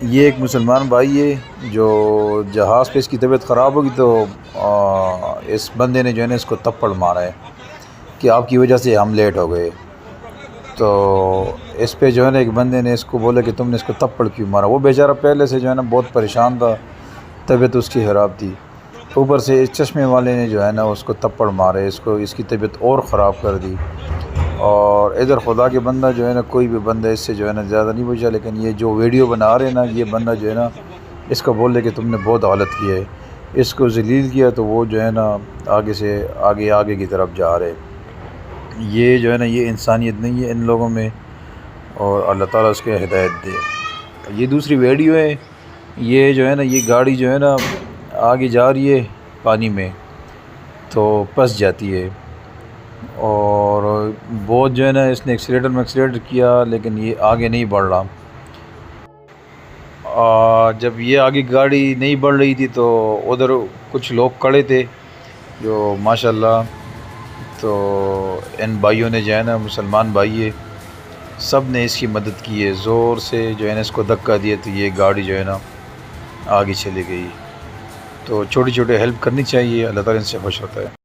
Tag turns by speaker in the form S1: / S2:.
S1: یہ ایک مسلمان بھائی ہے جو جہاز پہ اس کی طبیعت خراب ہوگی تو اس بندے نے جو ہے نا اس کو تپڑ مارا ہے کہ آپ کی وجہ سے ہم لیٹ ہو گئے۔ تو اس پہ جو ہے نا ایک بندے نے اس کو بولا کہ تم نے اس کو تپڑ کیوں مارا۔ وہ بیچارہ پہلے سے جو ہے نا بہت پریشان تھا، طبیعت اس کی خراب تھی، اوپر سے اس چشمے والے نے جو ہے نا اس کو تپڑ مارے، اس کی طبیعت اور خراب کر دی۔ اور ادھر خدا کے بندہ جو ہے نا کوئی بھی بندہ اس سے جو ہے نا زیادہ نہیں پوچھا، لیکن یہ جو ویڈیو بنا رہے ہیں نا یہ بندہ جو ہے نا اس کا بول رہے کہ تم نے بہت غلط کیا ہے، اس کو ذلیل کیا، تو وہ جو ہے نا آگے سے آگے کی طرف جا رہے۔ یہ جو ہے نا یہ انسانیت نہیں ہے ان لوگوں میں، اور اللہ تعالیٰ اس کے ہدایت دے۔ یہ دوسری ویڈیو ہے، یہ جو ہے نا یہ گاڑی جو ہے نا آگے جا رہی ہے پانی میں تو پھنس جاتی ہے، اور بہت جو ہے نا اس نے ایکسیلیٹر کیا لیکن یہ آگے نہیں بڑھ رہا۔ جب یہ آگے گاڑی نہیں بڑھ رہی تھی تو ادھر کچھ لوگ کھڑے تھے جو ماشاءاللہ، تو ان بھائیوں نے جو ہے نا مسلمان بھائی ہے، سب نے اس کی مدد کی ہے، زور سے جو ہے نا اس کو دھکا دیا تو یہ گاڑی جو ہے نا آگے چلی گئی۔ تو چھوٹی چھوٹی ہیلپ کرنی چاہیے، اللہ تعالیٰ ان سے خوش ہوتا ہے۔